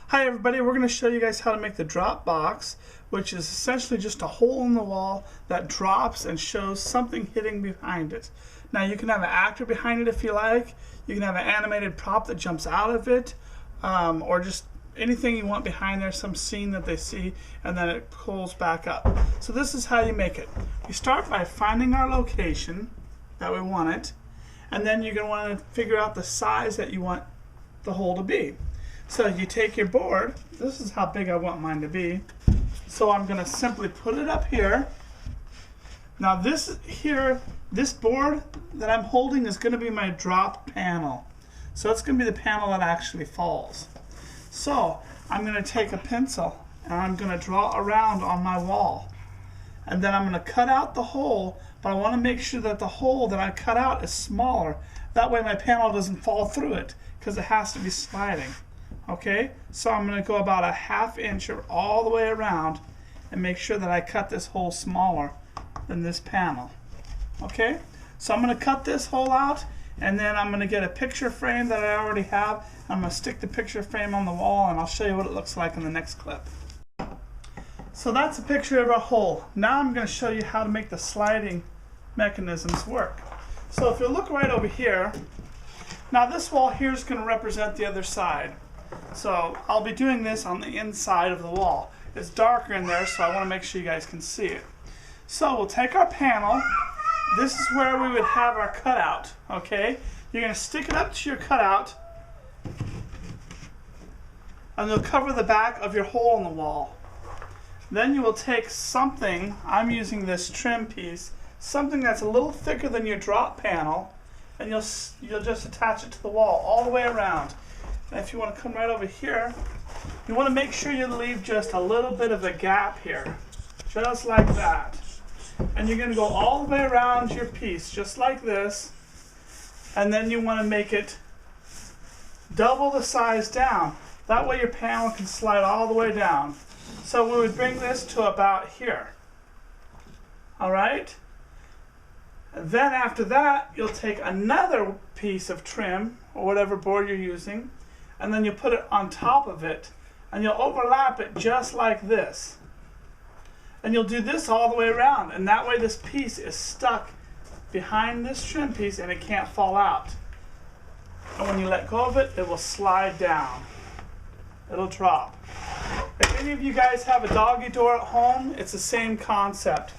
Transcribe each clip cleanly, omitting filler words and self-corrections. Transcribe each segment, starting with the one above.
Hi everybody, we're going to show you guys how to make the drop box, which is essentially just a hole in the wall that drops and shows something hitting behind it. Now you can have an actor behind it if you like, you can have an animated prop that jumps out of it, or just anything you want behind there, some scene that they see, and then it pulls back up. So this is how you make it. You start by finding our location that we want it, and then you're going to want to figure out the size that you want the hole to be. So you take your board, this is how big I want mine to be, so I'm going to simply put it up here. Now this board that I'm holding is going to be my drop panel. So it's going to be the panel that actually falls. So I'm going to take a pencil and I'm going to draw around on my wall. And then I'm going to cut out the hole, but I want to make sure that the hole that I cut out is smaller. That way my panel doesn't fall through it, because it has to be sliding. Okay, so I'm going to go about a ½ inch or all the way around and make sure that I cut this hole smaller than this panel. Okay, so I'm going to cut this hole out, and then I'm going to get a picture frame that I already have. I'm going to stick the picture frame on the wall, and I'll show you what it looks like in the next clip. So that's a picture of our hole. Now I'm going to show you how to make the sliding mechanisms work. So if you look right over here, now this wall here is going to represent the other side. So I'll be doing this on the inside of the wall. It's darker in there, so I want to make sure you guys can see it. So we'll take our panel. This is where we would have our cutout. Okay, you're going to stick it up to your cutout, and you'll cover the back of your hole in the wall. Then you will take something, I'm using this trim piece, something that's a little thicker than your drop panel, and you'll just attach it to the wall all the way around. And if you want to come right over here, you want to make sure you leave just a little bit of a gap here, just like that. And you're going to go all the way around your piece, just like this, and then you want to make it double the size down. That way your panel can slide all the way down. So we would bring this to about here. All right? And then after that, you'll take another piece of trim, or whatever board you're using, and then you put it on top of it, and you'll overlap it just like this. And you'll do this all the way around, and that way this piece is stuck behind this trim piece and it can't fall out. And when you let go of it, it will slide down. It'll drop. If any of you guys have a doggy door at home, it's the same concept.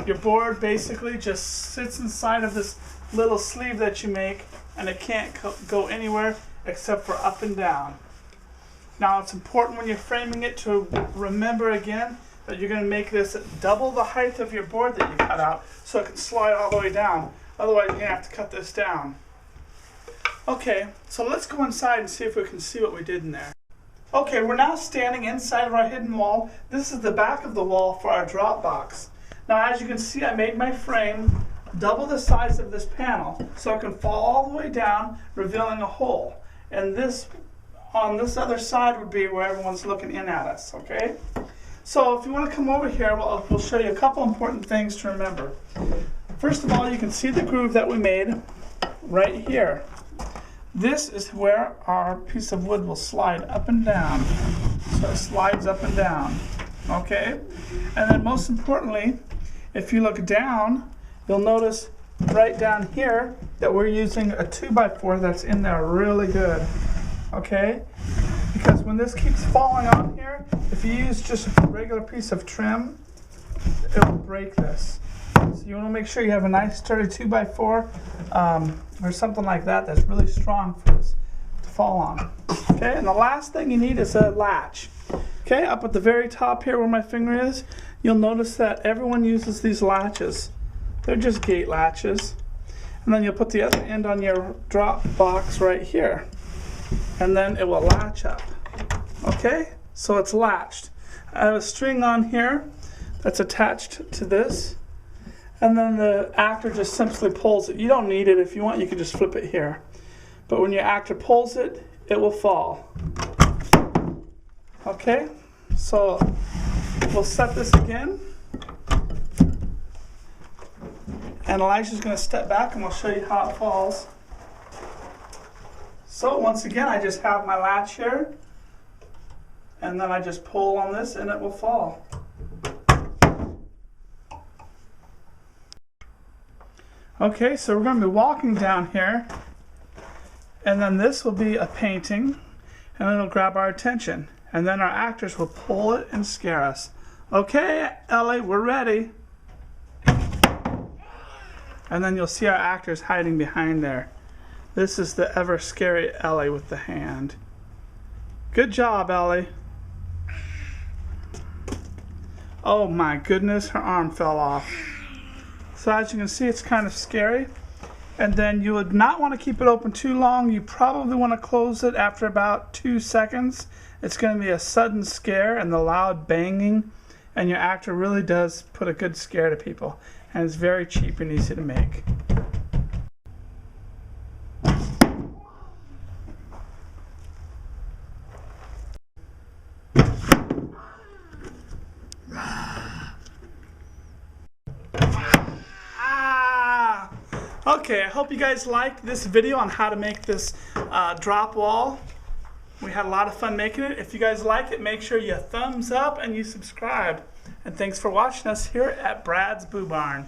Your board basically just sits inside of this little sleeve that you make, and it can't go anywhere except for up and down. Now it's important when you're framing it to remember again that you're going to make this double the height of your board that you cut out so it can slide all the way down. Otherwise you're going to have to cut this down. Okay, so let's go inside and see if we can see what we did in there. Okay, we're now standing inside of our hidden wall. This is the back of the wall for our drop box. Now as you can see, I made my frame double the size of this panel so it can fall all the way down, revealing a hole. And this, on this other side, would be where everyone's looking in at us, okay? So if you want to come over here, we'll show you a couple important things to remember. First of all, you can see the groove that we made right here. This is where our piece of wood will slide up and down. So it slides up and down, okay? And then most importantly, if you look down, you'll notice right down here that we're using a 2x4 that's in there really good, okay? Because when this keeps falling on here, if you use just a regular piece of trim, it will break this. So you want to make sure you have a nice sturdy 2x4 or something like that that's really strong for this to fall on. Okay, and the last thing you need is a latch. Okay, up at the very top here where my finger is, you'll notice that everyone uses these latches. They're just gate latches. And then you'll put the other end on your drop box right here. And then it will latch up. Okay, so it's latched. I have a string on here that's attached to this. And then the actor just simply pulls it. You don't need it. If you want, you can just flip it here. But when your actor pulls it, it will fall. Okay, so we'll set this again. And Elijah's going to step back and we'll show you how it falls. So once again, I just have my latch here. and then I just pull on this and it will fall. Okay, so we're going to be walking down here, and then this will be a painting, and it'll grab our attention, and then our actors will pull it and scare us. Okay, Ellie, we're ready. And then you'll see our actors hiding behind there. This is the ever scary Ellie with the hand. Good job, Ellie. Oh my goodness, her arm fell off. So as you can see, it's kind of scary. And then you would not want to keep it open too long. You probably want to close it after about 2 seconds. It's going to be a sudden scare and the loud banging. And your actor really does put a good scare to people. And it's very cheap and easy to make. Okay, I hope you guys liked this video on how to make this drop wall. We had a lot of fun making it. If you guys liked it, make sure you thumbs up and you subscribe. And thanks for watching us here at Brad's Boo Barn.